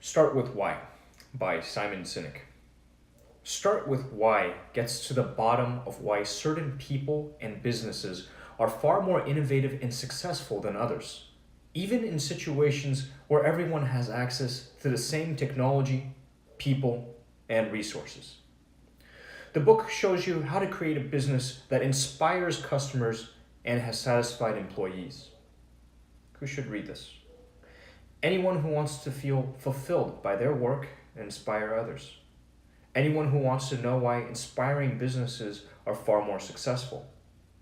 Start with Why by Simon Sinek. Start with Why gets to the bottom of why certain people and businesses are far more innovative and successful than others, even in situations where everyone has access to the same technology, people, and resources. The book shows you how to create a business that inspires customers and has satisfied employees. Who should read this? Anyone who wants to feel fulfilled by their work and inspire others. Anyone who wants to know why inspiring businesses are far more successful.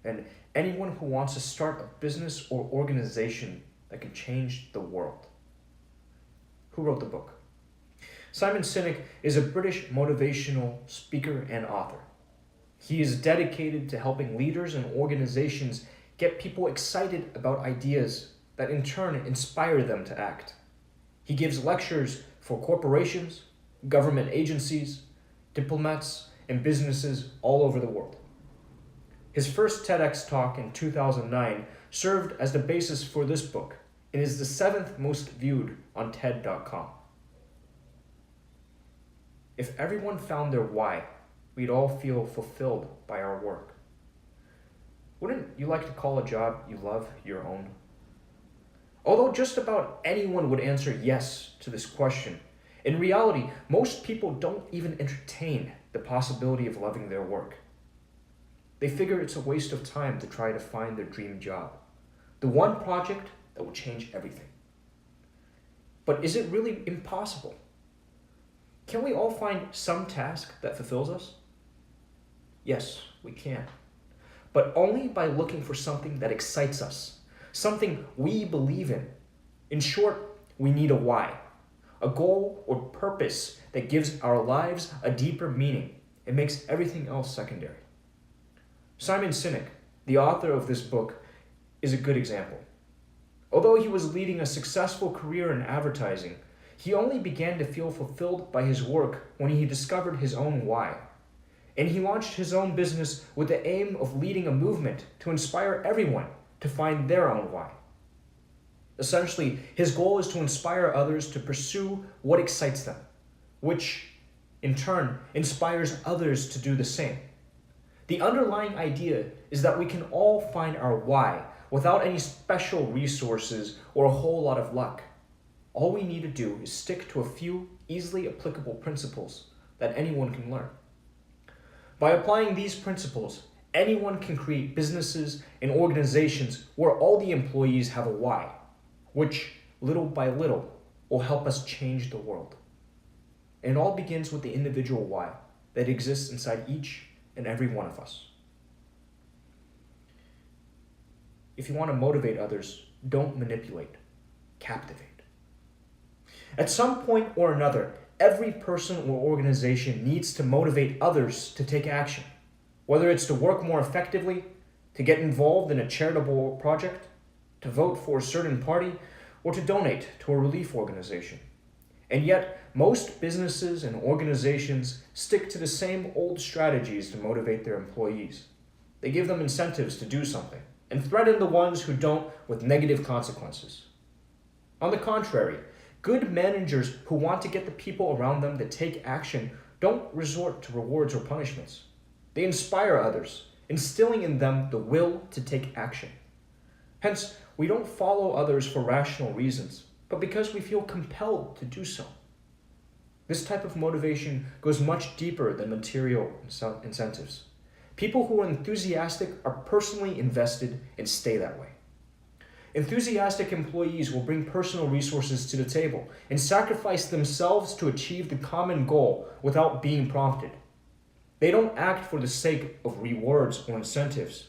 And anyone who wants to start a business or organization that can change the world. Who wrote the book? Simon Sinek is a British motivational speaker and author. He is dedicated to helping leaders and organizations get people excited about ideas that in turn inspire them to act. He gives lectures for corporations, government agencies, diplomats, and businesses all over the world. His first TEDx talk in 2009 served as the basis for this book and is the 7th most viewed on TED.com. If everyone found their why, we'd all feel fulfilled by our work. Wouldn't you like to call a job you love your own? Although just about anyone would answer yes to this question, in reality, most people don't even entertain the possibility of loving their work. They figure it's a waste of time to try to find their dream job, the one project that will change everything. But is it really impossible? Can we all find some task that fulfills us? Yes, we can. But only by looking for something that excites us, something we believe in. In short, we need a why, a goal or purpose that gives our lives a deeper meaning and makes everything else secondary. Simon Sinek, the author of this book, is a good example. Although he was leading a successful career in advertising, he only began to feel fulfilled by his work when he discovered his own why. And he launched his own business with the aim of leading a movement to inspire everyone to find their own why. Essentially, his goal is to inspire others to pursue what excites them, which, in turn, inspires others to do the same. The underlying idea is that we can all find our why without any special resources or a whole lot of luck. All we need to do is stick to a few easily applicable principles that anyone can learn. By applying these principles, anyone can create businesses and organizations where all the employees have a why, which, little by little, will help us change the world. And it all begins with the individual why that exists inside each and every one of us. If you want to motivate others, don't manipulate, captivate. At some point or another, every person or organization needs to motivate others to take action, whether it's to work more effectively, to get involved in a charitable project, to vote for a certain party, or to donate to a relief organization. And yet, most businesses and organizations stick to the same old strategies to motivate their employees. They give them incentives to do something and threaten the ones who don't with negative consequences. On the contrary, good managers who want to get the people around them to take action don't resort to rewards or punishments. They inspire others, instilling in them the will to take action. Hence, we don't follow others for rational reasons, but because we feel compelled to do so. This type of motivation goes much deeper than material incentives. People who are enthusiastic are personally invested and stay that way. Enthusiastic employees will bring personal resources to the table and sacrifice themselves to achieve the common goal without being prompted. They don't act for the sake of rewards or incentives,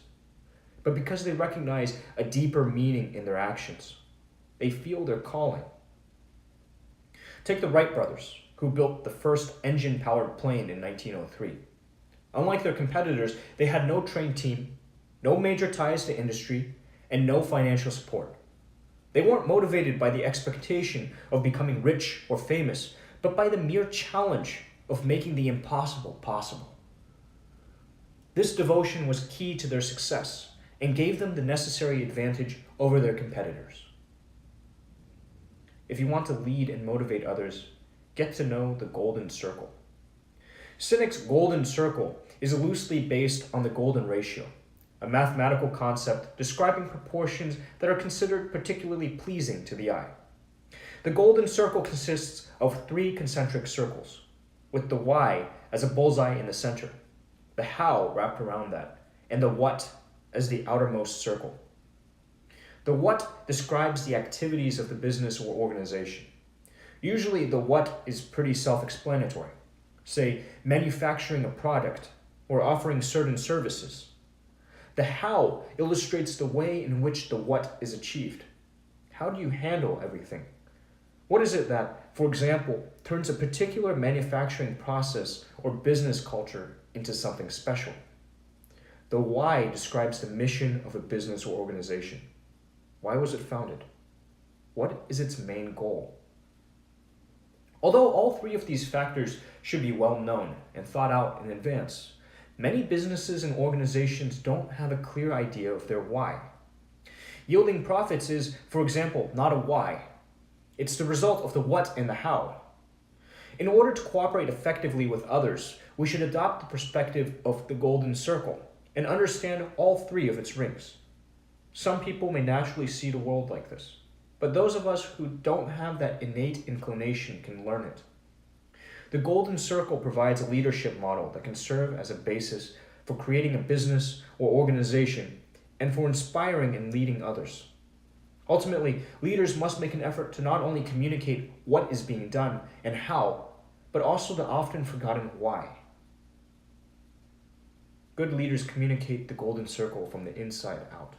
but because they recognize a deeper meaning in their actions. They feel their calling. Take the Wright brothers, who built the first engine-powered plane in 1903. Unlike their competitors, they had no trained team, no major ties to industry, and no financial support. They weren't motivated by the expectation of becoming rich or famous, but by the mere challenge of making the impossible possible. This devotion was key to their success and gave them the necessary advantage over their competitors. If you want to lead and motivate others, get to know the golden circle. Sinek's golden circle is loosely based on the golden ratio, a mathematical concept describing proportions that are considered particularly pleasing to the eye. The golden circle consists of 3 concentric circles, with the why as a bullseye in the center, the how wrapped around that, and the what as the outermost circle. The what describes the activities of the business or organization. Usually the what is pretty self-explanatory, say manufacturing a product or offering certain services. The how illustrates the way in which the what is achieved. How do you handle everything? What is it that, for example, turns a particular manufacturing process or business culture into something special? The why describes the mission of a business or organization. Why was it founded? What is its main goal? Although all 3 of these factors should be well known and thought out in advance, many businesses and organizations don't have a clear idea of their why. Yielding profits is, for example, not a why. It's the result of the what and the how. In order to cooperate effectively with others, we should adopt the perspective of the golden circle and understand all 3 of its rings. Some people may naturally see the world like this, but those of us who don't have that innate inclination can learn it. The golden circle provides a leadership model that can serve as a basis for creating a business or organization and for inspiring and leading others. Ultimately, leaders must make an effort to not only communicate what is being done and how, but also the often forgotten why. Good leaders communicate the golden circle from the inside out.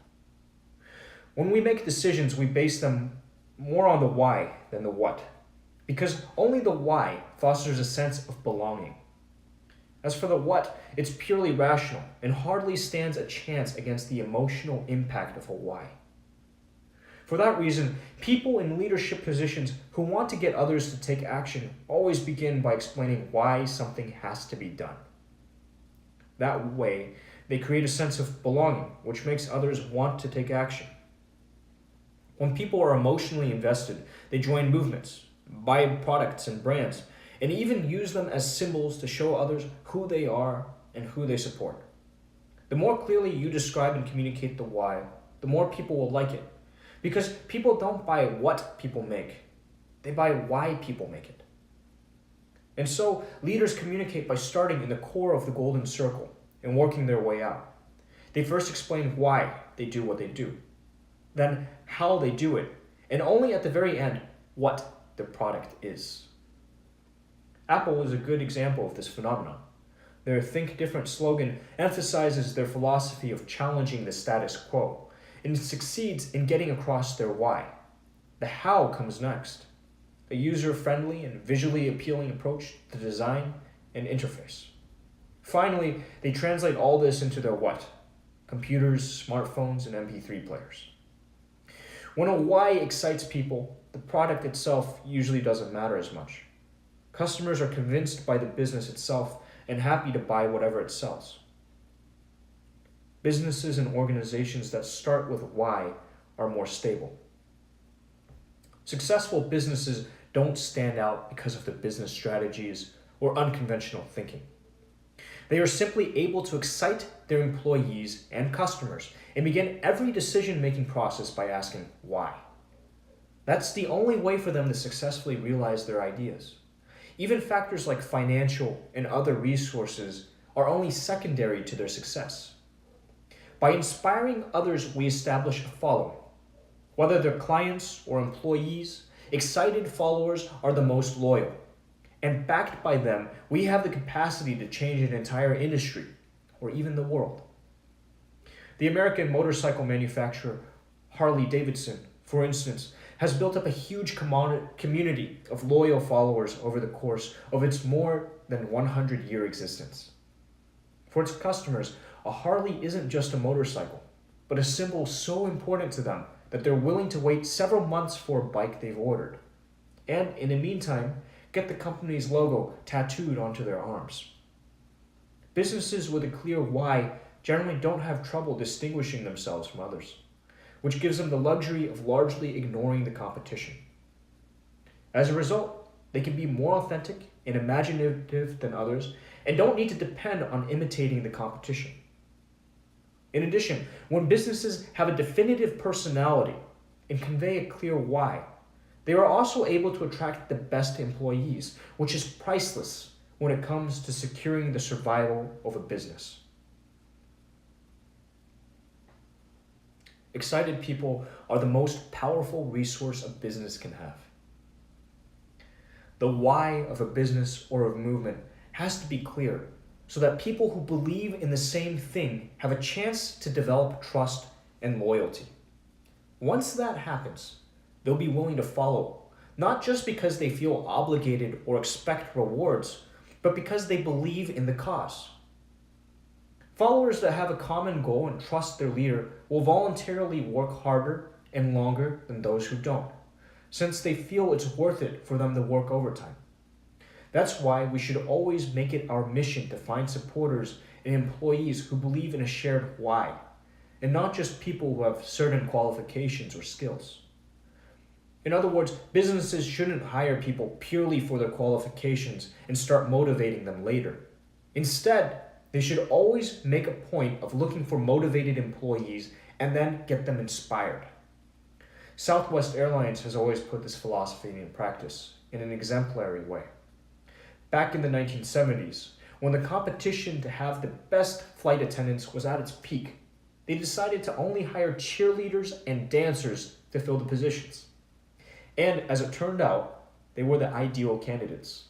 When we make decisions, we base them more on the why than the what, because only the why fosters a sense of belonging. As for the what, it's purely rational and hardly stands a chance against the emotional impact of a why. For that reason, people in leadership positions who want to get others to take action always begin by explaining why something has to be done. That way, they create a sense of belonging, which makes others want to take action. When people are emotionally invested, they join movements, buy products and brands, and even use them as symbols to show others who they are and who they support. The more clearly you describe and communicate the why, the more people will like it. Because people don't buy what people make, they buy why people make it. And so, leaders communicate by starting in the core of the golden circle and working their way out. They first explain why they do what they do, then how they do it, and only at the very end, what their product is. Apple is a good example of this phenomenon. Their Think Different slogan emphasizes their philosophy of challenging the status quo, and it succeeds in getting across their why. The how comes next. A user-friendly and visually appealing approach to design and interface. Finally, they translate all this into their what? Computers, smartphones, and MP3 players. When a why excites people, the product itself usually doesn't matter as much. Customers are convinced by the business itself and happy to buy whatever it sells. Businesses and organizations that start with why are more stable. Successful businesses don't stand out because of the business strategies or unconventional thinking. They are simply able to excite their employees and customers and begin every decision-making process by asking why. That's the only way for them to successfully realize their ideas. Even factors like financial and other resources are only secondary to their success. By inspiring others, we establish a following. Whether they're clients or employees, excited followers are the most loyal. And backed by them, we have the capacity to change an entire industry, or even the world. The American motorcycle manufacturer Harley-Davidson, for instance, has built up a huge community of loyal followers over the course of its more than 100-year existence. For its customers, a Harley isn't just a motorcycle, but a symbol so important to them that they're willing to wait several months for a bike they've ordered. And in the meantime, get the company's logo tattooed onto their arms. Businesses with a clear why generally don't have trouble distinguishing themselves from others, which gives them the luxury of largely ignoring the competition. As a result, They can be more authentic and imaginative than others and don't need to depend on imitating the competition. In addition, when businesses have a definitive personality and convey a clear why, they are also able to attract the best employees, which is priceless when it comes to securing the survival of a business. Excited people are the most powerful resource a business can have. The why of a business or a movement has to be clear so that people who believe in the same thing have a chance to develop trust and loyalty. Once that happens, they'll be willing to follow, not just because they feel obligated or expect rewards, but because they believe in the cause. Followers that have a common goal and trust their leader will voluntarily work harder and longer than those who don't, since they feel it's worth it for them to work overtime. That's why we should always make it our mission to find supporters and employees who believe in a shared why, and not just people who have certain qualifications or skills. In other words, businesses shouldn't hire people purely for their qualifications and start motivating them later. Instead, they should always make a point of looking for motivated employees and then get them inspired. Southwest Airlines has always put this philosophy in practice in an exemplary way. Back in the 1970s, when the competition to have the best flight attendants was at its peak, they decided to only hire cheerleaders and dancers to fill the positions. And as it turned out, they were the ideal candidates.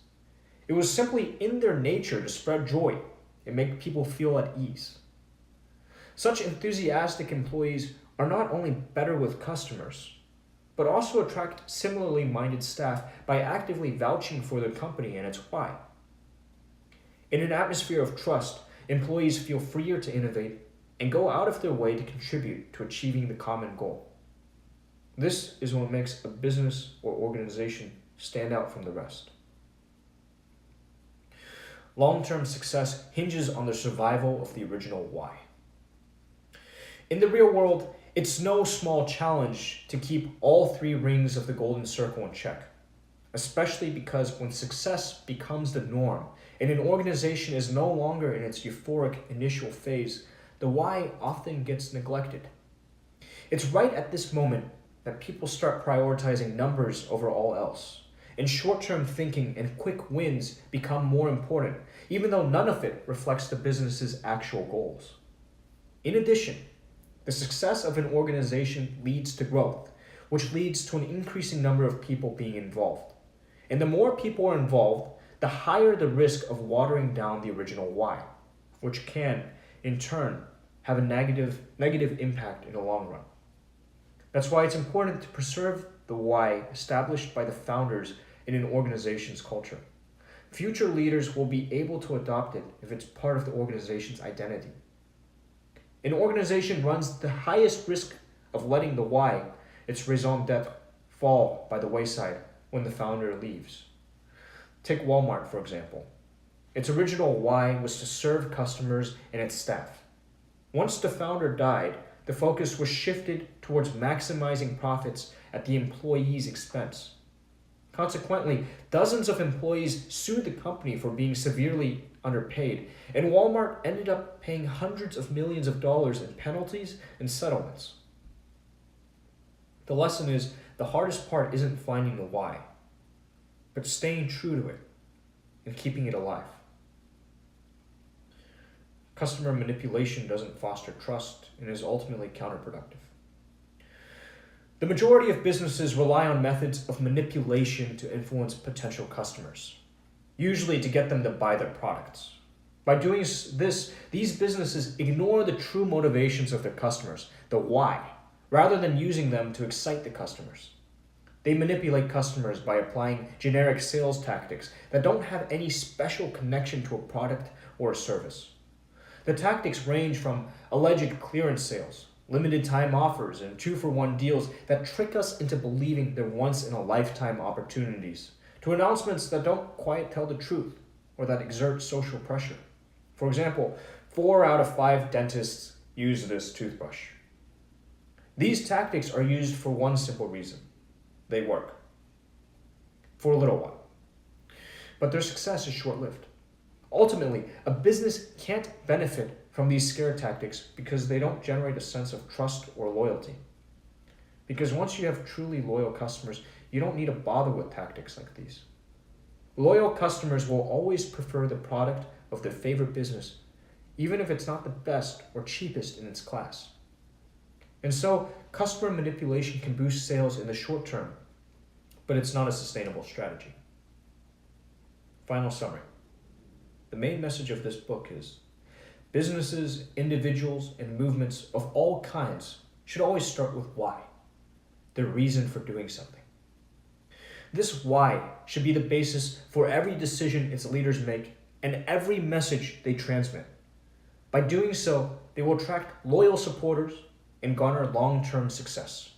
It was simply in their nature to spread joy and make people feel at ease. Such enthusiastic employees are not only better with customers, but also attract similarly minded staff by actively vouching for their company and its why. In an atmosphere of trust, employees feel freer to innovate and go out of their way to contribute to achieving the common goal. This is what makes a business or organization stand out from the rest. Long-term success hinges on the survival of the original why. In the real world, it's no small challenge to keep all three rings of the golden circle in check, especially because when success becomes the norm and an organization is no longer in its euphoric initial phase, the why often gets neglected. It's right at this moment that people start prioritizing numbers over all else, and short-term thinking and quick wins become more important, even though none of it reflects the business's actual goals. In addition, the success of an organization leads to growth, which leads to an increasing number of people being involved. And the more people are involved, the higher the risk of watering down the original why, which can, in turn, have a negative impact in the long run. That's why it's important to preserve the why established by the founders in an organization's culture. Future leaders will be able to adopt it if it's part of the organization's identity. An organization runs the highest risk of letting the why, its raison d'etre, fall by the wayside when the founder leaves. Take Walmart, for example. Its original why was to serve customers and its staff. Once the founder died, the focus was shifted towards maximizing profits at the employee's expense. Consequently, dozens of employees sued the company for being severely underpaid, and Walmart ended up paying hundreds of millions of dollars in penalties and settlements. The lesson is, the hardest part isn't finding the why, but staying true to it and keeping it alive. Customer manipulation doesn't foster trust and is ultimately counterproductive. The majority of businesses rely on methods of manipulation to influence potential customers, usually to get them to buy their products. By doing this, these businesses ignore the true motivations of their customers, the why, rather than using them to excite the customers. They manipulate customers by applying generic sales tactics that don't have any special connection to a product or a service. The tactics range from alleged clearance sales, limited time offers, and 2-for-1 deals that trick us into believing they're once-in-a-lifetime opportunities, to announcements that don't quite tell the truth or that exert social pressure. For example, 4 out of 5 dentists use this toothbrush. These tactics are used for one simple reason: they work. For a little while. but their success is short-lived. Ultimately, a business can't benefit from these scare tactics because they don't generate a sense of trust or loyalty. Because once you have truly loyal customers, you don't need to bother with tactics like these. Loyal customers will always prefer the product of their favorite business, even if it's not the best or cheapest in its class. And so, customer manipulation can boost sales in the short term, but it's not a sustainable strategy. Final summary. The main message of this book is businesses, individuals, and movements of all kinds should always start with why, the reason for doing something. This why should be the basis for every decision its leaders make and every message they transmit. By doing so, they will attract loyal supporters and garner long-term success.